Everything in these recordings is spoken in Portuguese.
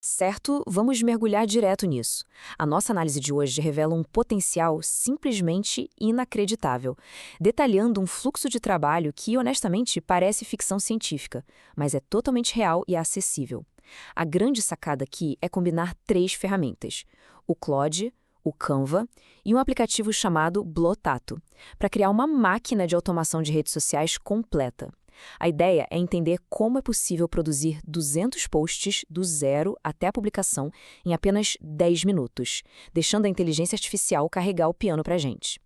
Certo, vamos mergulhar direto nisso. A nossa análise de hoje revela um potencial simplesmente inacreditável, detalhando um fluxo de trabalho que, honestamente, parece ficção científica, mas é totalmente real e acessível. A grande sacada aqui é combinar três ferramentas: o Claude, o Canva e um aplicativo chamado Blotato, para criar uma máquina de automação de redes sociais completa. A ideia é entender como é possível produzir 200 posts do zero até a publicação em apenas 10 minutos, deixando a inteligência artificial carregar o piano para a gente.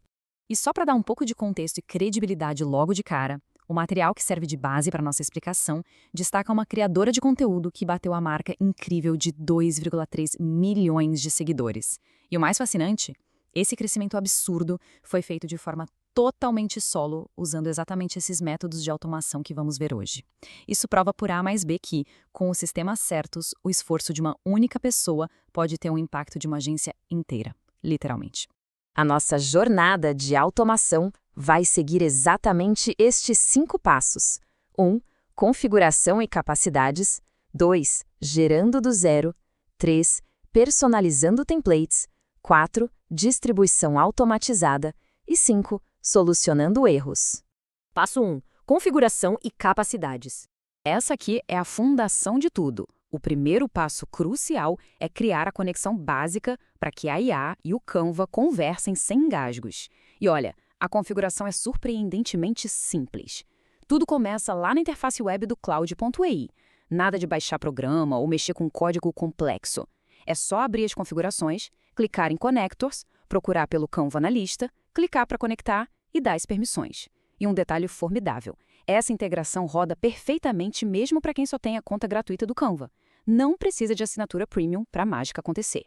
E só para dar um pouco de contexto e credibilidade logo de cara, o material que serve de base para nossa explicação destaca uma criadora de conteúdo que bateu a marca incrível de 2,3 milhões de seguidores. E o mais fascinante, esse crescimento absurdo foi feito de forma totalmente solo, usando exatamente esses métodos de automação que vamos ver hoje. Isso prova por A mais B que, com os sistemas certos, o esforço de uma única pessoa pode ter um impacto de uma agência inteira, literalmente. A nossa jornada de automação vai seguir exatamente estes 5 passos. 1. Configuração e capacidades. 2. Gerando do zero. 3. Personalizando templates. 4. Distribuição automatizada. E 5. Solucionando erros. Passo 1. Configuração e capacidades. Essa aqui é a fundação de tudo. O primeiro passo crucial é criar a conexão básica para que a IA e o Canva conversem sem engasgos. E olha, a configuração é surpreendentemente simples. Tudo começa lá na interface web do Cloud.ai. Nada de baixar programa ou mexer com código complexo. É só abrir as configurações, clicar em Connectors, procurar pelo Canva na lista, clicar para conectar e dar as permissões. E um detalhe formidável, essa integração roda perfeitamente mesmo para quem só tem a conta gratuita do Canva. Não precisa de assinatura premium para a mágica acontecer.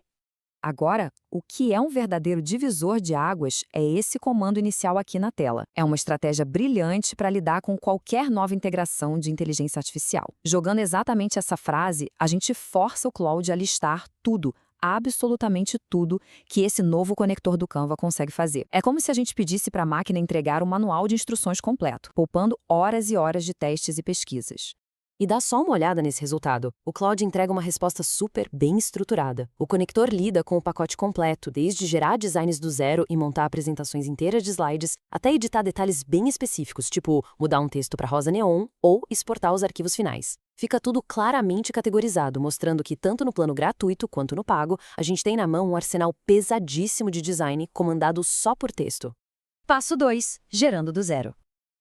Agora, o que é um verdadeiro divisor de águas é esse comando inicial aqui na tela. É uma estratégia brilhante para lidar com qualquer nova integração de inteligência artificial. Jogando exatamente essa frase, a gente força o Claude a listar tudo, absolutamente tudo, que esse novo conector do Canva consegue fazer. É como se a gente pedisse para a máquina entregar um manual de instruções completo, poupando horas e horas de testes e pesquisas. E dá só uma olhada nesse resultado. O Claude entrega uma resposta super bem estruturada. O conector lida com o pacote completo, desde gerar designs do zero e montar apresentações inteiras de slides, até editar detalhes bem específicos, tipo mudar um texto para rosa neon ou exportar os arquivos finais. Fica tudo claramente categorizado, mostrando que tanto no plano gratuito quanto no pago, a gente tem na mão um arsenal pesadíssimo de design comandado só por texto. Passo 2. Gerando do zero.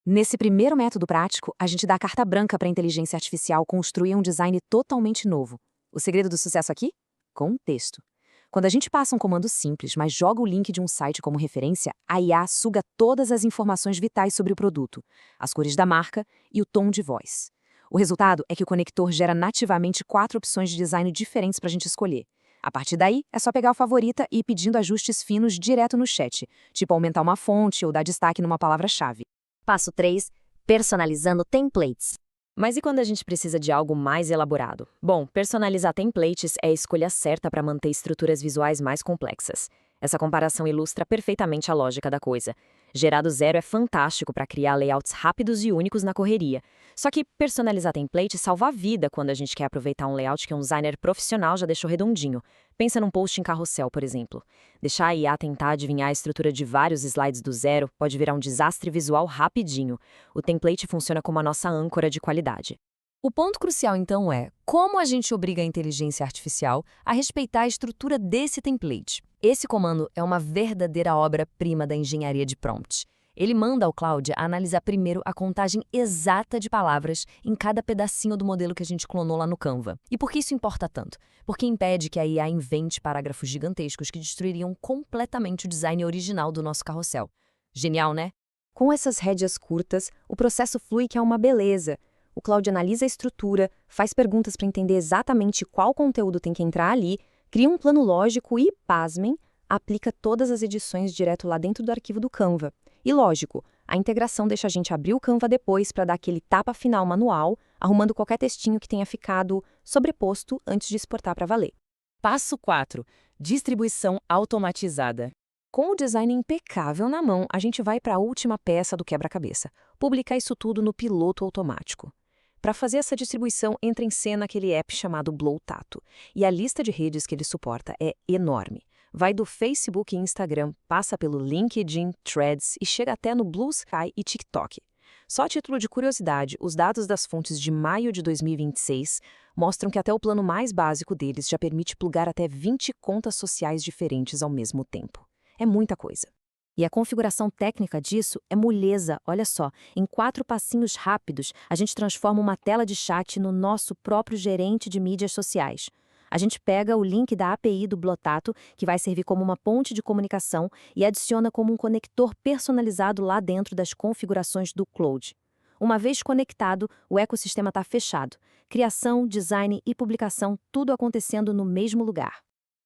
Nesse primeiro método prático, a gente dá carta branca para a inteligência artificial construir um design totalmente novo. O segredo do sucesso aqui? Contexto. Quando a gente passa um comando simples, mas joga o link de um site como referência, a IA suga todas as informações vitais sobre o produto, as cores da marca e o tom de voz. O resultado é que o conector gera nativamente 4 opções de design diferentes para a gente escolher. A partir daí, é só pegar o favorita e ir pedindo ajustes finos direto no chat, tipo aumentar uma fonte ou dar destaque numa palavra-chave. Passo 3. Personalizando templates. Mas e quando a gente precisa de algo mais elaborado? Bom, personalizar templates é a escolha certa para manter estruturas visuais mais complexas. Essa comparação ilustra perfeitamente a lógica da coisa. Gerar do zero é fantástico para criar layouts rápidos e únicos na correria. Só que personalizar template salva a vida quando a gente quer aproveitar um layout que um designer profissional já deixou redondinho. Pensa num post em carrossel, por exemplo. Deixar a IA tentar adivinhar a estrutura de vários slides do zero pode virar um desastre visual rapidinho. O template funciona como a nossa âncora de qualidade. O ponto crucial, então, é como a gente obriga a inteligência artificial a respeitar a estrutura desse template. Esse comando é uma verdadeira obra-prima da engenharia de prompt. Ele manda ao Claude analisar primeiro a contagem exata de palavras em cada pedacinho do modelo que a gente clonou lá no Canva. E por que isso importa tanto? Porque impede que a IA invente parágrafos gigantescos que destruiriam completamente o design original do nosso carrossel. Genial, né? Com essas rédeas curtas, o processo flui que é uma beleza. O Claude analisa a estrutura, faz perguntas para entender exatamente qual conteúdo tem que entrar ali, cria um plano lógico e, pasmem, aplica todas as edições direto lá dentro do arquivo do Canva. E lógico, a integração deixa a gente abrir o Canva depois para dar aquele tapa final manual, arrumando qualquer textinho que tenha ficado sobreposto antes de exportar para valer. Passo 4. Distribuição automatizada. Com o design impecável na mão, a gente vai para a última peça do quebra-cabeça: publicar isso tudo no piloto automático. Para fazer essa distribuição, entra em cena aquele app chamado Blowtato. E a lista de redes que ele suporta é enorme. Vai do Facebook e Instagram, passa pelo LinkedIn, Threads e chega até no Blue Sky e TikTok. Só a título de curiosidade, os dados das fontes de maio de 2026 mostram que até o plano mais básico deles já permite plugar até 20 contas sociais diferentes ao mesmo tempo. É muita coisa. E a configuração técnica disso é moleza, olha só. Em 4 passinhos rápidos, a gente transforma uma tela de chat no nosso próprio gerente de mídias sociais. A gente pega o link da API do Blowtato, que vai servir como uma ponte de comunicação, e adiciona como um conector personalizado lá dentro das configurações do Cloud. Uma vez conectado, o ecossistema está fechado. Criação, design e publicação, tudo acontecendo no mesmo lugar.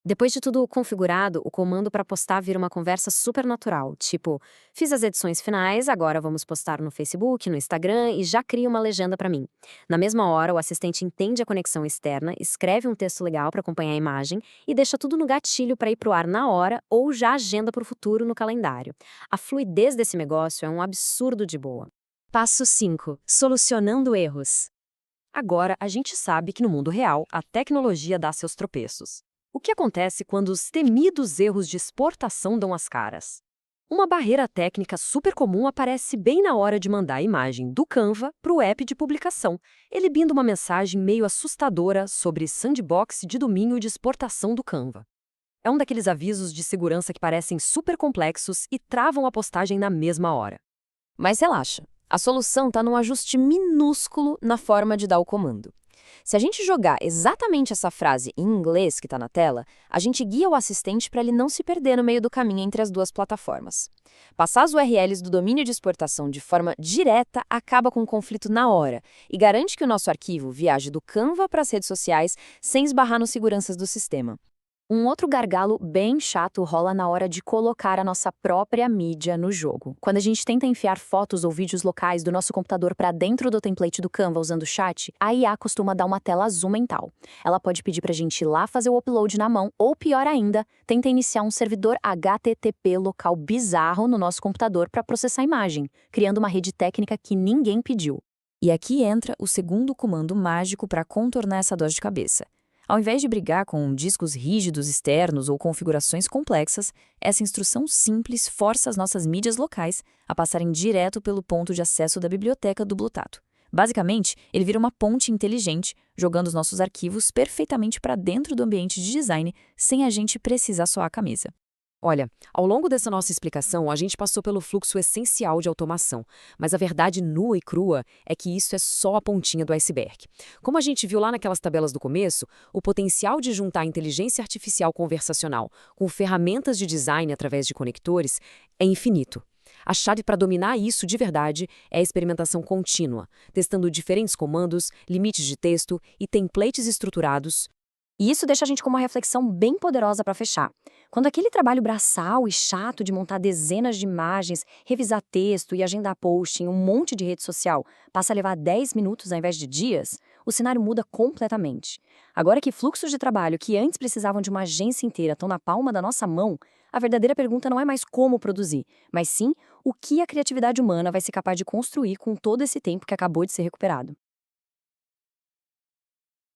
Depois de tudo configurado, o comando para postar vira uma conversa super natural, tipo, fiz as edições finais, agora vamos postar no Facebook, no Instagram e já cria uma legenda para mim. Na mesma hora, o assistente entende a conexão externa, escreve um texto legal para acompanhar a imagem e deixa tudo no gatilho para ir pro ar na hora ou já agenda para o futuro no calendário. A fluidez desse negócio é um absurdo de boa. Passo 5. Solucionando erros. Agora, a gente sabe que no mundo real, a tecnologia dá seus tropeços. O que acontece quando os temidos erros de exportação dão as caras? Uma barreira técnica super comum aparece bem na hora de mandar a imagem do Canva para o app de publicação, exibindo uma mensagem meio assustadora sobre sandbox de domínio de exportação do Canva. É um daqueles avisos de segurança que parecem super complexos e travam a postagem na mesma hora. Mas relaxa, a solução está num ajuste minúsculo na forma de dar o comando. Se a gente jogar exatamente essa frase em inglês que está na tela, a gente guia o assistente para ele não se perder no meio do caminho entre as duas plataformas. Passar as URLs do domínio de exportação de forma direta acaba com o conflito na hora e garante que o nosso arquivo viaje do Canva para as redes sociais sem esbarrar nos seguranças do sistema. Um outro gargalo bem chato rola na hora de colocar a nossa própria mídia no jogo. Quando a gente tenta enfiar fotos ou vídeos locais do nosso computador para dentro do template do Canva usando o chat, a IA costuma dar uma tela azul mental. Ela pode pedir para a gente ir lá fazer o upload na mão ou, pior ainda, tenta iniciar um servidor HTTP local bizarro no nosso computador para processar a imagem, criando uma rede técnica que ninguém pediu. E aqui entra o segundo comando mágico para contornar essa dor de cabeça. Ao invés de brigar com discos rígidos externos ou configurações complexas, essa instrução simples força as nossas mídias locais a passarem direto pelo ponto de acesso da biblioteca do Blowtato. Basicamente, ele vira uma ponte inteligente, jogando os nossos arquivos perfeitamente para dentro do ambiente de design, sem a gente precisar suar a camisa. Olha, ao longo dessa nossa explicação, a gente passou pelo fluxo essencial de automação, mas a verdade nua e crua é que isso é só a pontinha do iceberg. Como a gente viu lá naquelas tabelas do começo, o potencial de juntar inteligência artificial conversacional com ferramentas de design através de conectores é infinito. A chave para dominar isso de verdade é a experimentação contínua, testando diferentes comandos, limites de texto e templates estruturados. E isso deixa a gente com uma reflexão bem poderosa para fechar. Quando aquele trabalho braçal e chato de montar dezenas de imagens, revisar texto e agendar post em um monte de rede social passa a levar 10 minutos ao invés de dias, o cenário muda completamente. Agora que fluxos de trabalho que antes precisavam de uma agência inteira estão na palma da nossa mão, a verdadeira pergunta não é mais como produzir, mas sim o que a criatividade humana vai ser capaz de construir com todo esse tempo que acabou de ser recuperado.